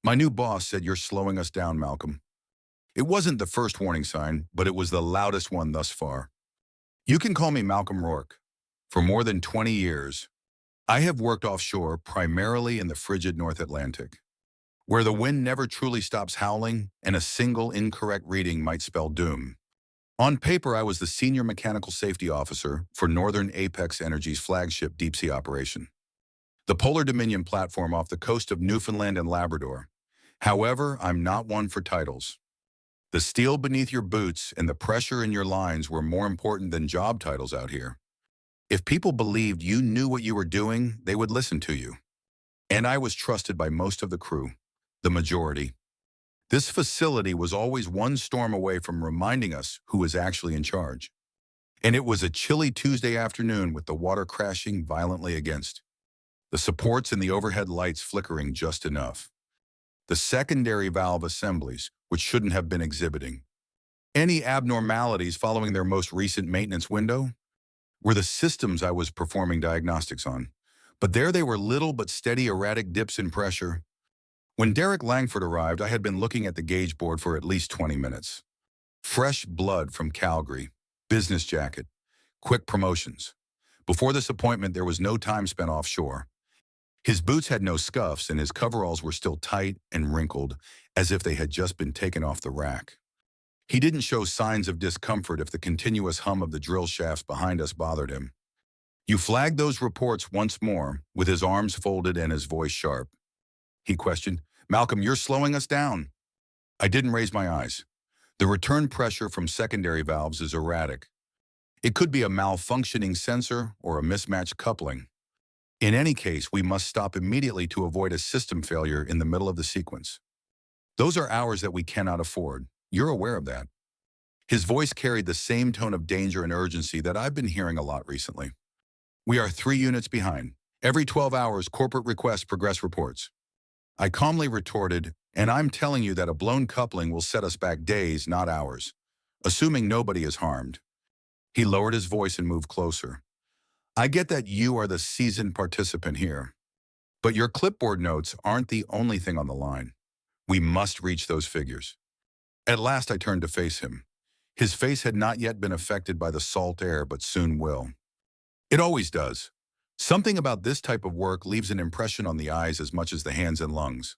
My new boss said you're slowing us down, Malcolm. It wasn't the first warning sign, but it was the loudest one thus far. You can call me Malcolm Rourke. For more than 20 years, I have worked offshore primarily in the frigid North Atlantic, where the wind never truly stops howling and a single incorrect reading might spell doom. On paper, I was the senior mechanical safety officer for Northern Apex Energy's flagship deep-sea operation, the Polar Dominion platform off the coast of Newfoundland and Labrador. However, I'm not one for titles. The steel beneath your boots and the pressure in your lines were more important than job titles out here. If people believed you knew what you were doing, they would listen to you. And I was trusted by most of the crew, the majority. This facility was always one storm away from reminding us who was actually in charge. And it was a chilly Tuesday afternoon with the water crashing violently against, the supports and the overhead lights flickering just enough. The secondary valve assemblies, which shouldn't have been exhibiting any abnormalities following their most recent maintenance window, were the systems I was performing diagnostics on. But there they were, little but steady erratic dips in pressure. When Derek Langford arrived, I had been looking at the gauge board for at least 20 minutes. Fresh blood from Calgary, business jacket, quick promotions. Before this appointment, there was no time spent offshore. His boots had no scuffs, and his coveralls were still tight and wrinkled, as if they had just been taken off the rack. He didn't show signs of discomfort if the continuous hum of the drill shafts behind us bothered him. You flagged those reports once more, with his arms folded and his voice sharp. He questioned, Malcolm, you're slowing us down. I didn't raise my eyes. The return pressure from secondary valves is erratic. It could be a malfunctioning sensor or a mismatched coupling. In any case, we must stop immediately to avoid a system failure in the middle of the sequence. Those are hours that we cannot afford. You're aware of that. His voice carried the same tone of danger and urgency that I've been hearing a lot recently. We are 3 units behind. Every 12 hours, corporate requests progress reports. I calmly retorted, and I'm telling you that a blown coupling will set us back days, not hours, assuming nobody is harmed. He lowered his voice and moved closer. I get that you are the seasoned participant here, but your clipboard notes aren't the only thing on the line. We must reach those figures. At last I turned to face him. His face had not yet been affected by the salt air, but soon will. It always does. Something about this type of work leaves an impression on the eyes as much as the hands and lungs.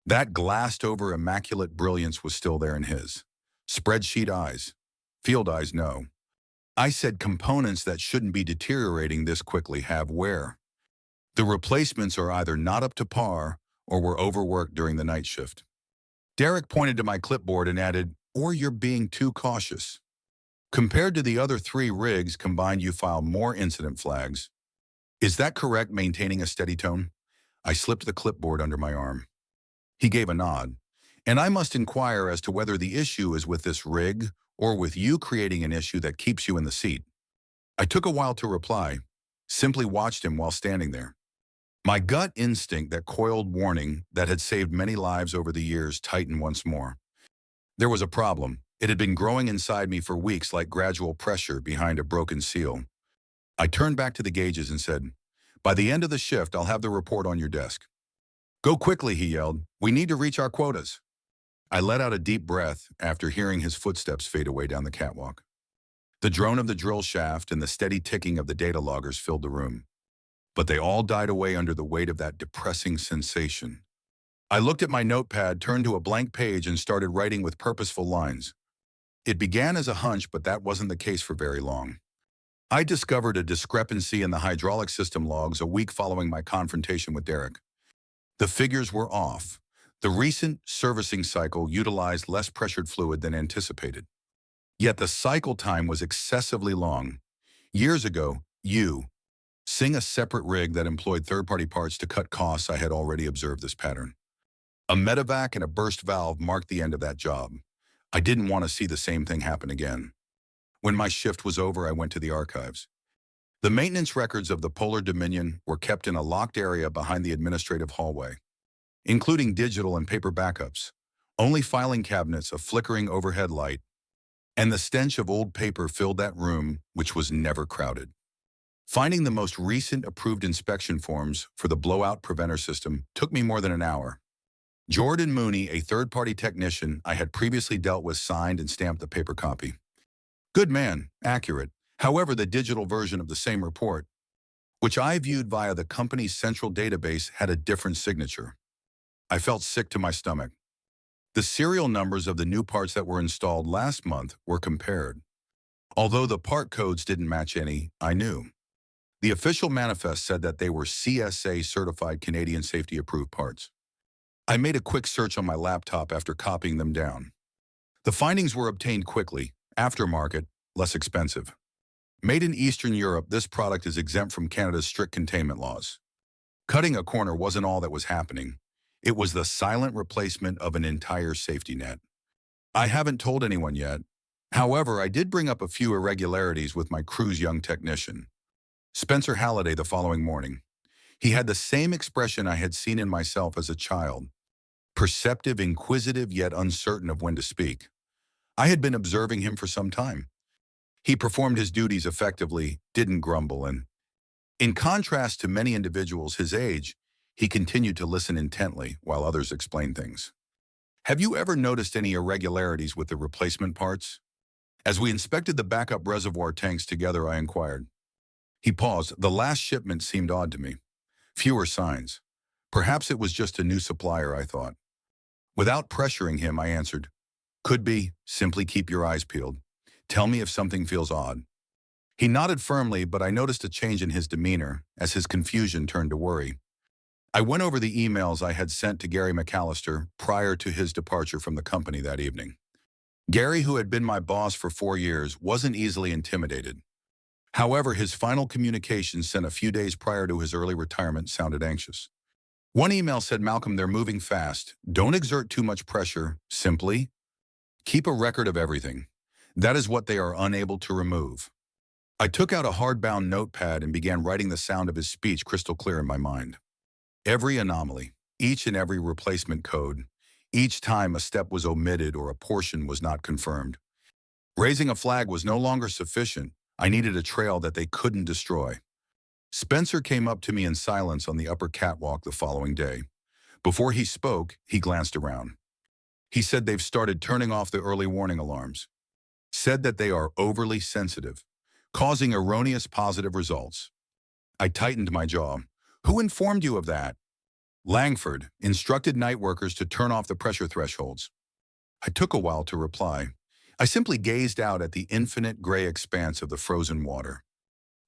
That glassed-over immaculate brilliance was still there in his. Spreadsheet eyes. Field eyes, no. I said components that shouldn't be deteriorating this quickly have wear. The replacements are either not up to par or were overworked during the night shift. Derek pointed to my clipboard and added, or you're being too cautious. Compared to the other 3 rigs combined, you file more incident flags. Is that correct, maintaining a steady tone? I slipped the clipboard under my arm. He gave a nod. And I must inquire as to whether the issue is with this rig or with you creating an issue that keeps you in the seat. I took a while to reply, simply watched him while standing there. My gut instinct, that coiled warning that had saved many lives over the years, tightened once more. There was a problem. It had been growing inside me for weeks like gradual pressure behind a broken seal. I turned back to the gauges and said, by the end of the shift, I'll have the report on your desk. Go quickly, he yelled. We need to reach our quotas. I let out a deep breath after hearing his footsteps fade away down the catwalk. The drone of the drill shaft and the steady ticking of the data loggers filled the room. But they all died away under the weight of that depressing sensation. I looked at my notepad, turned to a blank page, and started writing with purposeful lines. It began as a hunch, but that wasn't the case for very long. I discovered a discrepancy in the hydraulic system logs a week following my confrontation with Derek. The figures were off. The recent servicing cycle utilized less pressured fluid than anticipated. Yet the cycle time was excessively long. Years ago, seeing a separate rig that employed third-party parts to cut costs, I had already observed this pattern. A medevac and a burst valve marked the end of that job. I didn't want to see the same thing happen again. When my shift was over, I went to the archives. The maintenance records of the Polar Dominion were kept in a locked area behind the administrative hallway, including digital and paper backups, only filing cabinets, a flickering overhead light, and the stench of old paper filled that room, which was never crowded. Finding the most recent approved inspection forms for the blowout preventer system took me more than an hour. Jordan Mooney, a third-party technician I had previously dealt with, signed and stamped the paper copy. Good man, accurate. However, the digital version of the same report, which I viewed via the company's central database, had a different signature. I felt sick to my stomach. The serial numbers of the new parts that were installed last month were compared. Although the part codes didn't match any, I knew. The official manifest said that they were CSA-certified Canadian safety-approved parts. I made a quick search on my laptop after copying them down. The findings were obtained quickly, aftermarket, less expensive. Made in Eastern Europe, this product is exempt from Canada's strict containment laws. Cutting a corner wasn't all that was happening. It was the silent replacement of an entire safety net. I haven't told anyone yet. However, I did bring up a few irregularities with my crew's young technician, Spencer Halliday, the following morning. He had the same expression I had seen in myself as a child, perceptive, inquisitive, yet uncertain of when to speak. I had been observing him for some time. He performed his duties effectively, didn't grumble, and, in contrast to many individuals his age, he continued to listen intently while others explained things. Have you ever noticed any irregularities with the replacement parts? As we inspected the backup reservoir tanks together, I inquired. He paused. The last shipment seemed odd to me. Fewer signs. Perhaps it was just a new supplier, I thought. Without pressuring him, I answered, "Could be. Simply keep your eyes peeled. Tell me if something feels odd." He nodded firmly, but I noticed a change in his demeanor as his confusion turned to worry. I went over the emails I had sent to Gary McAllister prior to his departure from the company that evening. Gary, who had been my boss for 4 years, wasn't easily intimidated. However, his final communication sent a few days prior to his early retirement sounded anxious. One email said, "Malcolm, they're moving fast. Don't exert too much pressure. Simply keep a record of everything. That is what they are unable to remove." I took out a hardbound notepad and began writing the sound of his speech crystal clear in my mind. Every anomaly, each and every replacement code, each time a step was omitted or a portion was not confirmed. Raising a flag was no longer sufficient. I needed a trail that they couldn't destroy. Spencer came up to me in silence on the upper catwalk the following day. Before he spoke, he glanced around. He said they've started turning off the early warning alarms. Said that they are overly sensitive, causing erroneous positive results. I tightened my jaw. Who informed you of that? Langford instructed night workers to turn off the pressure thresholds. I took a while to reply. I simply gazed out at the infinite gray expanse of the frozen water,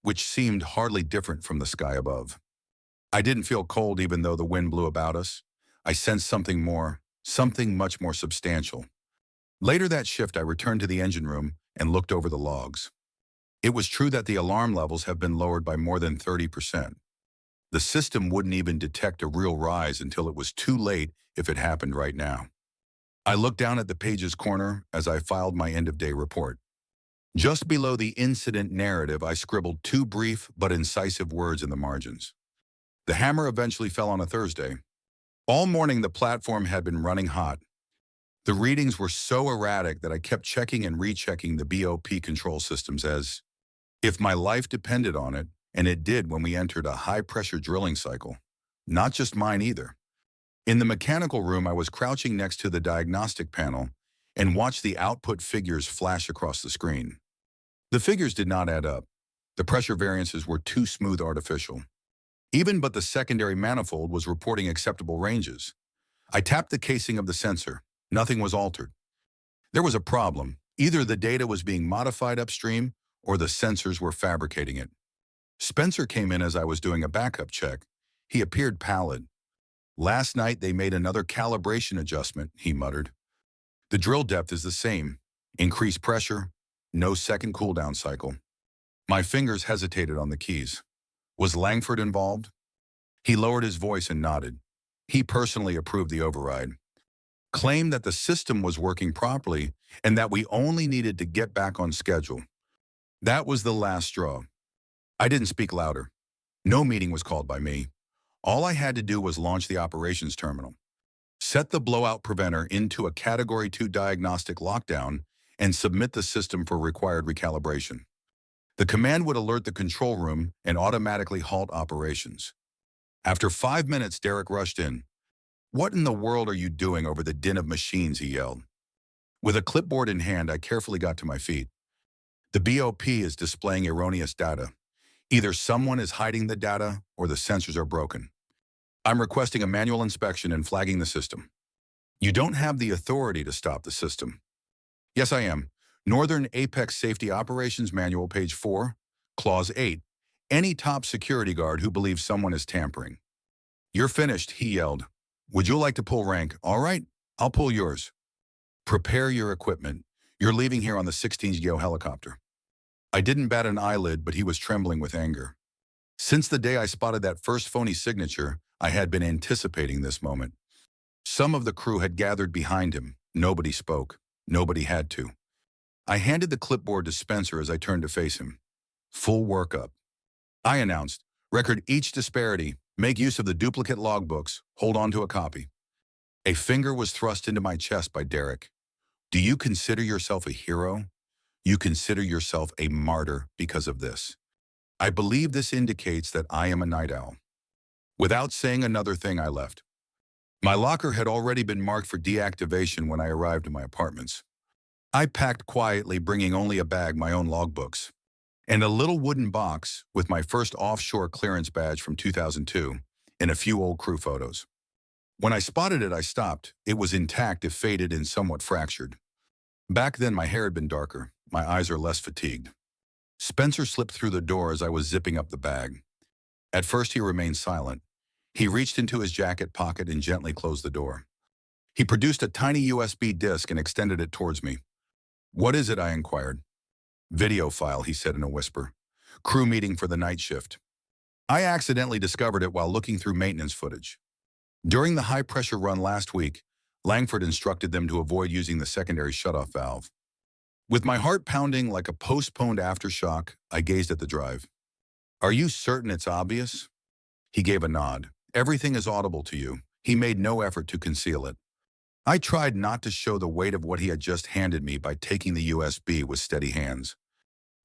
which seemed hardly different from the sky above. I didn't feel cold even though the wind blew about us. I sensed something more, something much more substantial. Later that shift, I returned to the engine room and looked over the logs. It was true that the alarm levels have been lowered by more than 30%. The system wouldn't even detect a real rise until it was too late if it happened right now. I looked down at the page's corner as I filed my end-of-day report. Just below the incident narrative, I scribbled 2 brief but incisive words in the margins. The hammer eventually fell on a Thursday. All morning, the platform had been running hot. The readings were so erratic that I kept checking and rechecking the BOP control systems as if my life depended on it, and it did when we entered a high-pressure drilling cycle. Not just mine either. In the mechanical room, I was crouching next to the diagnostic panel and watched the output figures flash across the screen. The figures did not add up. The pressure variances were too smooth artificial. Even but the secondary manifold was reporting acceptable ranges. I tapped the casing of the sensor. Nothing was altered. There was a problem. Either the data was being modified upstream or the sensors were fabricating it. Spencer came in as I was doing a backup check. He appeared pallid. "Last night they made another calibration adjustment," he muttered. "The drill depth is the same. Increased pressure, no second cooldown cycle." My fingers hesitated on the keys. Was Langford involved? He lowered his voice and nodded. He personally approved the override. Claimed that the system was working properly and that we only needed to get back on schedule. That was the last straw. I didn't speak louder. No meeting was called by me. All I had to do was launch the operations terminal, set the blowout preventer into a Category 2 diagnostic lockdown, and submit the system for required recalibration. The command would alert the control room and automatically halt operations. After 5 minutes, Derek rushed in. "What in the world are you doing over the din of machines?" he yelled. With a clipboard in hand, I carefully got to my feet. The BOP is displaying erroneous data. Either someone is hiding the data or the sensors are broken. I'm requesting a manual inspection and flagging the system. You don't have the authority to stop the system. Yes, I am. Northern Apex Safety Operations Manual, page 4, Clause 8. Any top security guard who believes someone is tampering. You're finished, he yelled. Would you like to pull rank? All right, I'll pull yours. Prepare your equipment. You're leaving here on the 16 Yo helicopter. I didn't bat an eyelid, but he was trembling with anger. Since the day I spotted that first phony signature, I had been anticipating this moment. Some of the crew had gathered behind him. Nobody spoke. Nobody had to. I handed the clipboard to Spencer as I turned to face him. Full workup. I announced, record each disparity, make use of the duplicate logbooks, hold on to a copy. A finger was thrust into my chest by Derek. Do you consider yourself a hero? You consider yourself a martyr because of this. I believe this indicates that I am a night owl. Without saying another thing, I left. My locker had already been marked for deactivation when I arrived at my apartments. I packed quietly, bringing only a bag, my own logbooks, and a little wooden box with my first offshore clearance badge from 2002 and a few old crew photos. When I spotted it, I stopped. It was intact, if faded and somewhat fractured. Back then, my hair had been darker. My eyes are less fatigued. Spencer slipped through the door as I was zipping up the bag. At first, he remained silent. He reached into his jacket pocket and gently closed the door. He produced a tiny USB disk and extended it towards me. What is it? I inquired. Video file, he said in a whisper. Crew meeting for the night shift. I accidentally discovered it while looking through maintenance footage. During the high-pressure run last week, Langford instructed them to avoid using the secondary shutoff valve. With my heart pounding like a postponed aftershock, I gazed at the drive. Are you certain it's obvious? He gave a nod. Everything is audible to you. He made no effort to conceal it. I tried not to show the weight of what he had just handed me by taking the USB with steady hands.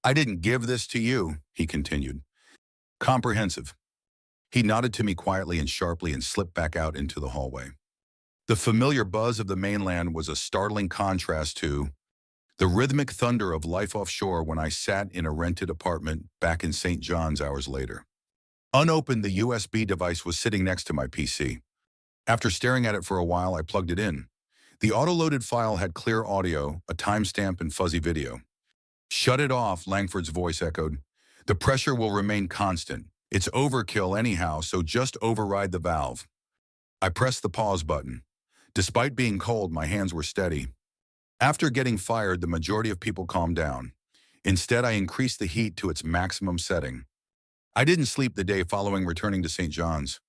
I didn't give this to you, he continued. Comprehensive. He nodded to me quietly and sharply and slipped back out into the hallway. The familiar buzz of the mainland was a startling contrast to the rhythmic thunder of life offshore when I sat in a rented apartment back in St. John's hours later. Unopened, the USB device was sitting next to my PC. After staring at it for a while, I plugged it in. The auto-loaded file had clear audio, a timestamp, and fuzzy video. Shut it off, Langford's voice echoed. The pressure will remain constant. It's overkill anyhow, so just override the valve. I pressed the pause button. Despite being cold, my hands were steady. After getting fired, the majority of people calmed down. Instead, I increased the heat to its maximum setting. I didn't sleep the day following returning to St. John's.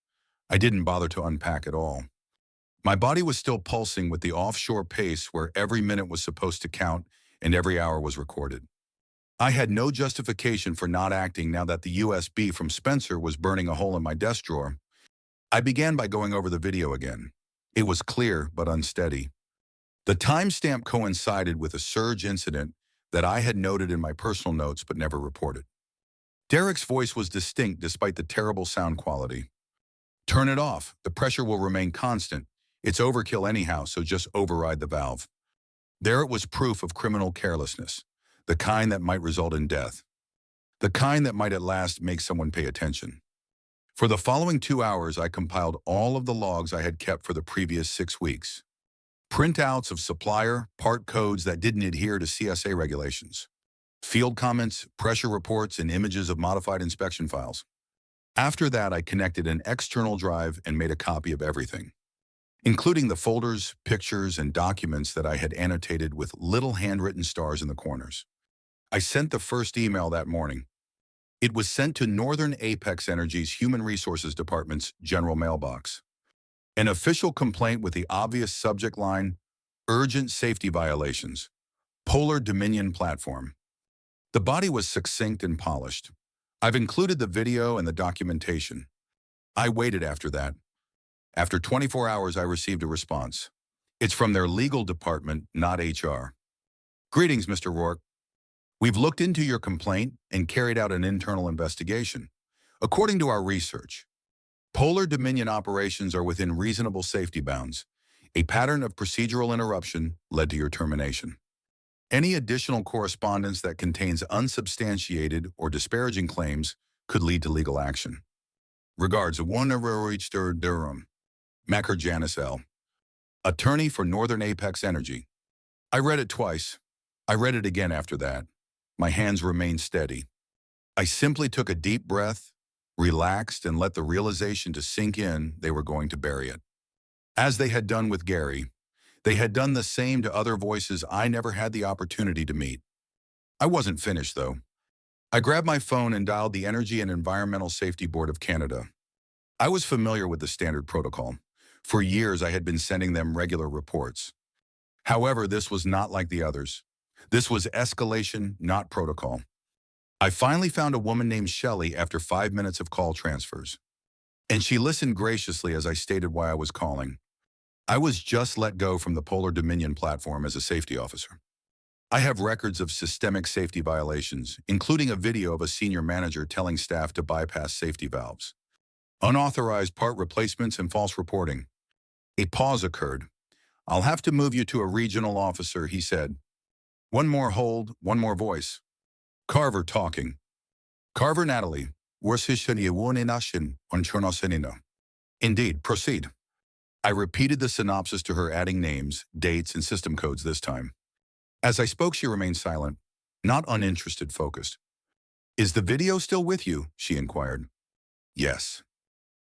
I didn't bother to unpack at all. My body was still pulsing with the offshore pace where every minute was supposed to count and every hour was recorded. I had no justification for not acting now that the USB from Spencer was burning a hole in my desk drawer. I began by going over the video again. It was clear but unsteady. The timestamp coincided with a surge incident that I had noted in my personal notes but never reported. Derek's voice was distinct despite the terrible sound quality. Turn it off. The pressure will remain constant. It's overkill anyhow, so just override the valve. There it was, proof of criminal carelessness, the kind that might result in death, the kind that might at last make someone pay attention. For the following 2 hours, I compiled all of the logs I had kept for the previous 6 weeks. Printouts of supplier, part codes that didn't adhere to CSA regulations, field comments, pressure reports, and images of modified inspection files. After that, I connected an external drive and made a copy of everything, including the folders, pictures, and documents that I had annotated with little handwritten stars in the corners. I sent the first email that morning. It was sent to Northern Apex Energy's Human Resources Department's general mailbox. An official complaint with the obvious subject line, Urgent Safety Violations, Polar Dominion Platform. The body was succinct and polished. I've included the video and the documentation. I waited after that. After 24 hours, I received a response. It's from their legal department, not HR. Greetings, Mr. Rourke. We've looked into your complaint and carried out an internal investigation. According to our research, Polar Dominion operations are within reasonable safety bounds. A pattern of procedural interruption led to your termination. Any additional correspondence that contains unsubstantiated or disparaging claims could lead to legal action. Regards, Unauthorized Durham, Macker Janice L., attorney for Northern Apex Energy. I read it twice. I read it again after that. My hands remained steady. I simply took a deep breath, relaxed, and let the realization to sink in they were going to bury it. As they had done with Gary, they had done the same to other voices I never had the opportunity to meet. I wasn't finished, though. I grabbed my phone and dialed the Energy and Environmental Safety Board of Canada. I was familiar with the standard protocol. For years, I had been sending them regular reports. However, this was not like the others. This was escalation, not protocol. I finally found a woman named Shelley after 5 minutes of call transfers. And she listened graciously as I stated why I was calling. I was just let go from the Polar Dominion platform as a safety officer. I have records of systemic safety violations, including a video of a senior manager telling staff to bypass safety valves. Unauthorized part replacements and false reporting. A pause occurred. "I'll have to move you to a regional officer," he said. One more hold, one more voice. Carver talking. "Carver Natalie, indeed, proceed." I repeated the synopsis to her, adding names, dates, and system codes this time. As I spoke, she remained silent, not uninterested, focused. "Is the video still with you?" she inquired. "Yes."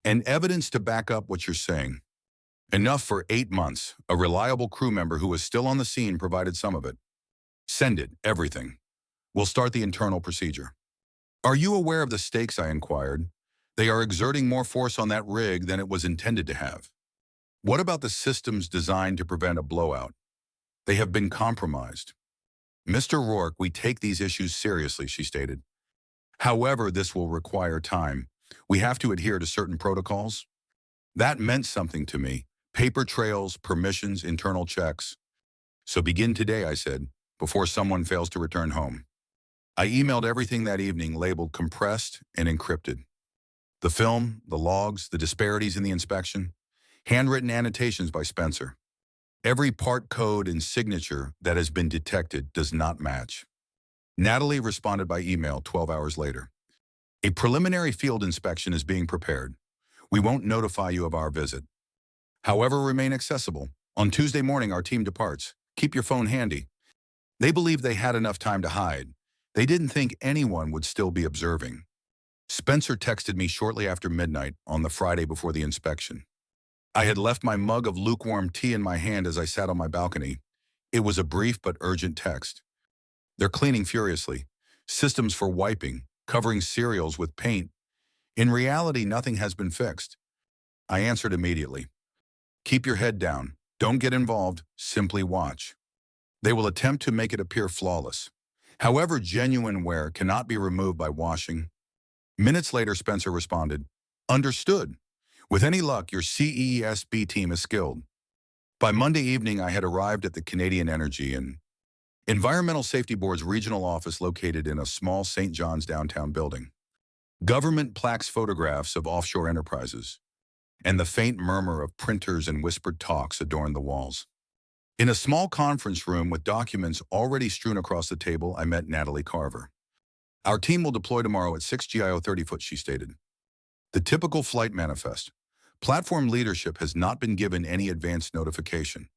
"And evidence to back up what you're saying?" "Enough for 8 months. A reliable crew member who was still on the scene provided some of it." "Send it, everything. We'll start the internal procedure." "Are you aware of the stakes?" I inquired. "They are exerting more force on that rig than it was intended to have." "What about the systems designed to prevent a blowout?" "They have been compromised." "Mr. Rourke, we take these issues seriously," she stated. "However, this will require time. We have to adhere to certain protocols." That meant something to me. Paper trails, permissions, internal checks. "So begin today," I said, "before someone fails to return home." I emailed everything that evening, labeled compressed and encrypted. The film, the logs, the disparities in the inspection, handwritten annotations by Spencer. Every part code and signature that has been detected does not match. Natalie responded by email 12 hours later. "A preliminary field inspection is being prepared. We won't notify you of our visit. However, remain accessible. On Tuesday morning, our team departs. Keep your phone handy." They believed they had enough time to hide. They didn't think anyone would still be observing. Spencer texted me shortly after midnight on the Friday before the inspection. I had left my mug of lukewarm tea in my hand as I sat on my balcony. It was a brief but urgent text. "They're cleaning furiously. Systems for wiping, covering cereals with paint. In reality, nothing has been fixed." I answered immediately. "Keep your head down. Don't get involved. Simply watch. They will attempt to make it appear flawless. However, genuine wear cannot be removed by washing." Minutes later, Spencer responded, "Understood. With any luck, your CESB team is skilled." By Monday evening, I had arrived at the Canadian Energy and Environmental Safety Board's regional office located in a small St. John's downtown building. Government plaques photographs of offshore enterprises, and the faint murmur of printers and whispered talks adorned the walls. In a small conference room with documents already strewn across the table, I met Natalie Carver. "Our team will deploy tomorrow at 6 GIO 30-foot, she stated. The typical flight manifest. Platform leadership has not been given any advance notification."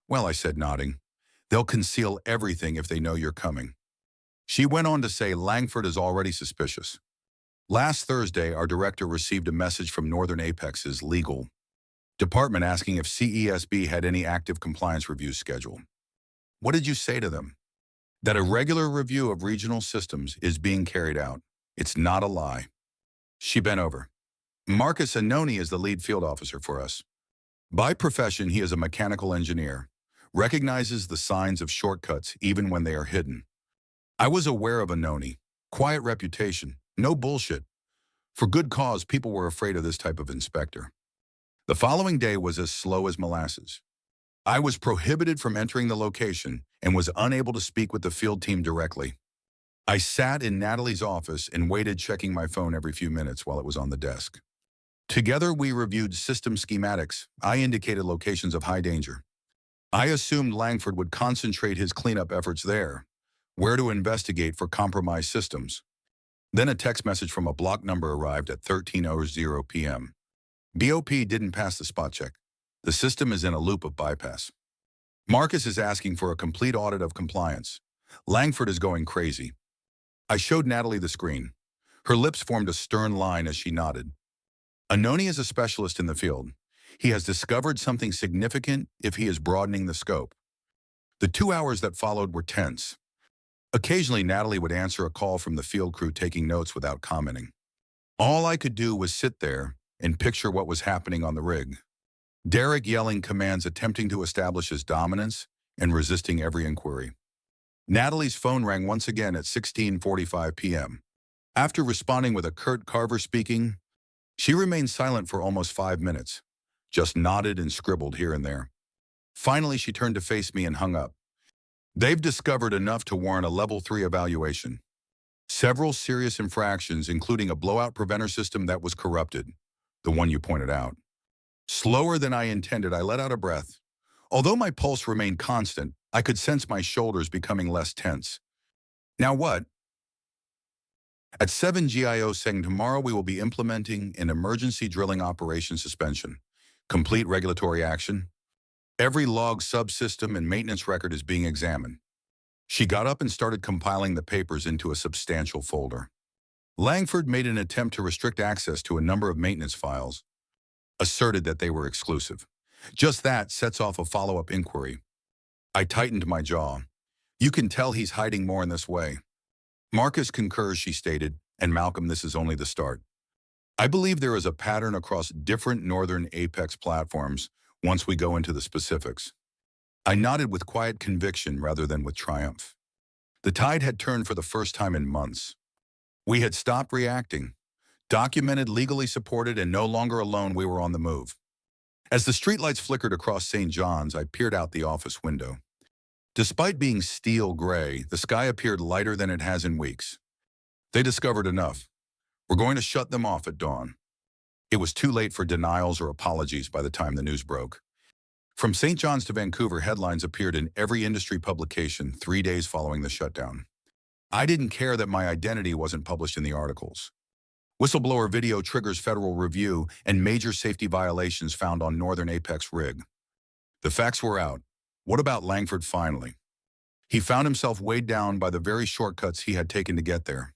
"Well," I said, nodding, "they'll conceal everything if they know you're coming." She went on to say Langford is already suspicious. "Last Thursday, our director received a message from Northern Apex's legal department asking if CESB had any active compliance reviews scheduled." "What did you say to them?" "That a regular review of regional systems is being carried out. It's not a lie." She bent over. "Marcus Annoni is the lead field officer for us. By profession, he is a mechanical engineer, recognizes the signs of shortcuts even when they are hidden. I was aware of Annoni. Quiet reputation, no bullshit. For good cause, people were afraid of this type of inspector." The following day was as slow as molasses. I was prohibited from entering the location and was unable to speak with the field team directly. I sat in Natalie's office and waited, checking my phone every few minutes while it was on the desk. Together, we reviewed system schematics. I indicated locations of high danger. I assumed Langford would concentrate his cleanup efforts there, where to investigate for compromised systems. Then a text message from a block number arrived at 13:00 p.m. BOP didn't pass the spot check. The system is in a loop of bypass. Marcus is asking for a complete audit of compliance. Langford is going crazy. I showed Natalie the screen. Her lips formed a stern line as she nodded. Anoni is a specialist in the field. He has discovered something significant if he is broadening the scope. The 2 hours that followed were tense. Occasionally, Natalie would answer a call from the field crew taking notes without commenting. All I could do was sit there and picture what was happening on the rig. Derek yelling commands, attempting to establish his dominance and resisting every inquiry. Natalie's phone rang once again at 16:45 p.m. After responding with a curt Carver speaking, she remained silent for almost 5 minutes, just nodded and scribbled here and there. Finally, she turned to face me and hung up. They've discovered enough to warrant a level 3 evaluation. Several serious infractions, including a blowout preventer system that was corrupted, the one you pointed out. Slower than I intended, I let out a breath. Although my pulse remained constant, I could sense my shoulders becoming less tense. Now what? At 7 GIO saying tomorrow we will be implementing an emergency drilling operation suspension. Complete regulatory action. Every log, subsystem, and maintenance record is being examined. She got up and started compiling the papers into a substantial folder. Langford made an attempt to restrict access to a number of maintenance files, asserted that they were exclusive. Just that sets off a follow-up inquiry. I tightened my jaw. You can tell he's hiding more in this way. Marcus concurs, she stated, and Malcolm, this is only the start. I believe there is a pattern across different Northern Apex platforms once we go into the specifics. I nodded with quiet conviction rather than with triumph. The tide had turned for the first time in months. We had stopped reacting. Documented, legally supported, and no longer alone, we were on the move. As the streetlights flickered across St. John's, I peered out the office window. Despite being steel gray, the sky appeared lighter than it has in weeks. They discovered enough. We're going to shut them off at dawn. It was too late for denials or apologies by the time the news broke. From St. John's to Vancouver, headlines appeared in every industry publication 3 days following the shutdown. I didn't care that my identity wasn't published in the articles. Whistleblower video triggers federal review and major safety violations found on Northern Apex rig. The facts were out. What about Langford finally? He found himself weighed down by the very shortcuts he had taken to get there.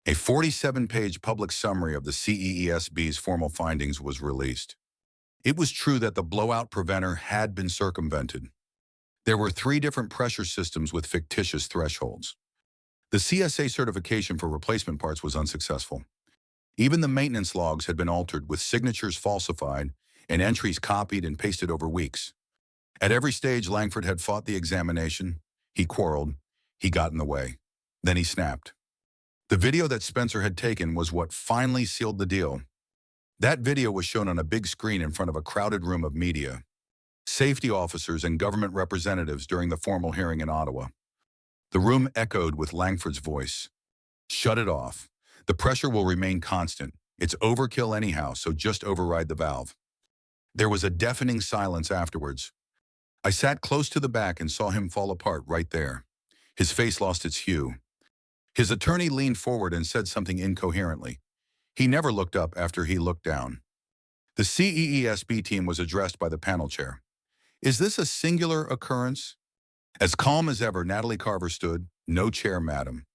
A 47-page public summary of the CEESB's formal findings was released. It was true that the blowout preventer had been circumvented. There were 3 different pressure systems with fictitious thresholds. The CSA certification for replacement parts was unsuccessful. Even the maintenance logs had been altered, with signatures falsified and entries copied and pasted over weeks. At every stage, Langford had fought the examination. He quarreled. He got in the way. Then he snapped. The video that Spencer had taken was what finally sealed the deal. That video was shown on a big screen in front of a crowded room of media, safety officers, and government representatives during the formal hearing in Ottawa. The room echoed with Langford's voice. Shut it off. The pressure will remain constant. It's overkill anyhow, so just override the valve. There was a deafening silence afterwards. I sat close to the back and saw him fall apart right there. His face lost its hue. His attorney leaned forward and said something incoherently. He never looked up after he looked down. The CEESB team was addressed by the panel chair. Is this a singular occurrence? As calm as ever, Natalie Carver stood. No chair, madam.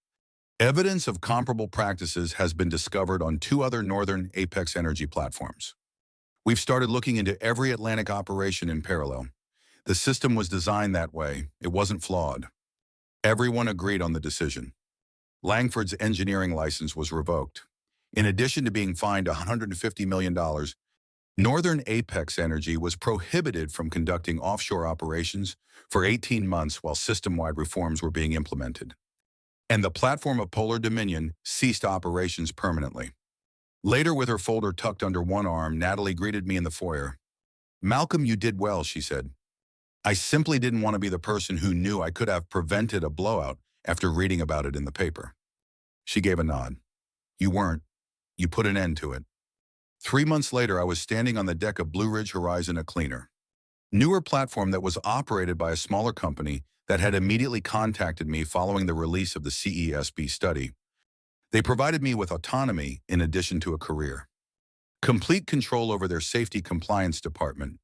Evidence of comparable practices has been discovered on 2 other Northern Apex energy platforms. We've started looking into every Atlantic operation in parallel. The system was designed that way. It wasn't flawed. Everyone agreed on the decision. Langford's engineering license was revoked. In addition to being fined $150 million, Northern Apex Energy was prohibited from conducting offshore operations for 18 months while system-wide reforms were being implemented. And the platform of Polar Dominion ceased operations permanently. Later, with her folder tucked under one arm, Natalie greeted me in the foyer. Malcolm, you did well, she said. I simply didn't want to be the person who knew I could have prevented a blowout after reading about it in the paper. She gave a nod. You weren't. You put an end to it. 3 months later, I was standing on the deck of Blue Ridge Horizon, a cleaner, newer platform that was operated by a smaller company that had immediately contacted me following the release of the CESB study. They provided me with autonomy in addition to a career. Complete control over their safety compliance department.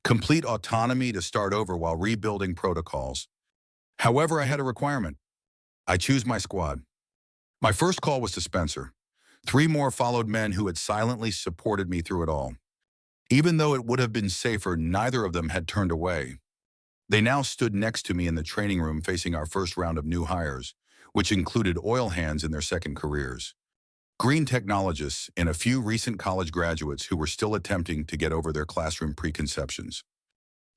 Complete autonomy to start over while rebuilding protocols. However, I had a requirement. I choose my squad. My first call was to Spencer. 3 more followed, men who had silently supported me through it all. Even though it would have been safer, neither of them had turned away. They now stood next to me in the training room facing our first round of new hires, which included oil hands in their second careers, green technologists, and a few recent college graduates who were still attempting to get over their classroom preconceptions.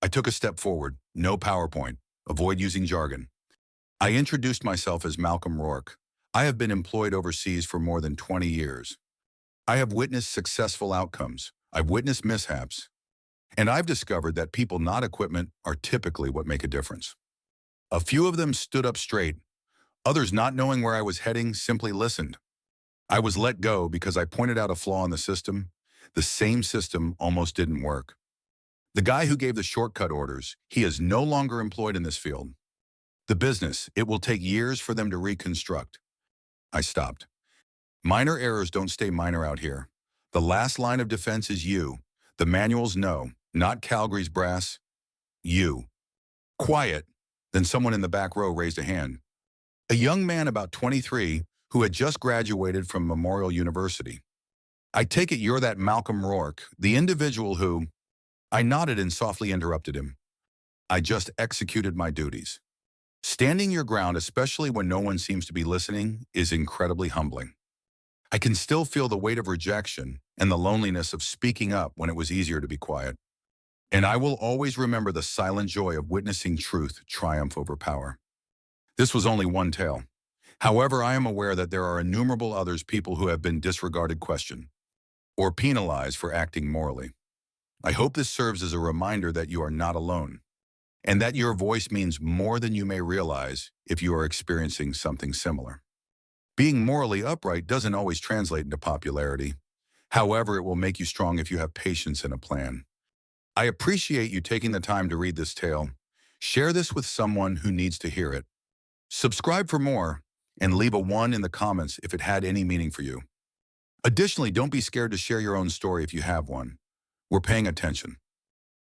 I took a step forward. No PowerPoint. Avoid using jargon. I introduced myself as Malcolm Rourke. I have been employed overseas for more than 20 years. I have witnessed successful outcomes. I've witnessed mishaps. And I've discovered that people, not equipment, are typically what make a difference. A few of them stood up straight. Others, not knowing where I was heading, simply listened. I was let go because I pointed out a flaw in the system. The same system almost didn't work. The guy who gave the shortcut orders, he is no longer employed in this field. The business, it will take years for them to reconstruct. I stopped. Minor errors don't stay minor out here. The last line of defense is you. The manuals know, not Calgary's brass. You. Quiet. Then someone in the back row raised a hand. A young man about 23 who had just graduated from Memorial University. I take it you're that Malcolm Rourke, the individual who... I nodded and softly interrupted him. I just executed my duties. Standing your ground, especially when no one seems to be listening, is incredibly humbling. I can still feel the weight of rejection and the loneliness of speaking up when it was easier to be quiet. And I will always remember the silent joy of witnessing truth triumph over power. This was only one tale. However, I am aware that there are innumerable others, people who have been disregarded, questioned, or penalized for acting morally. I hope this serves as a reminder that you are not alone, and that your voice means more than you may realize if you are experiencing something similar. Being morally upright doesn't always translate into popularity. However, it will make you strong if you have patience and a plan. I appreciate you taking the time to read this tale. Share this with someone who needs to hear it. Subscribe for more, and leave a 1 in the comments if it had any meaning for you. Additionally, don't be scared to share your own story if you have one. We're paying attention.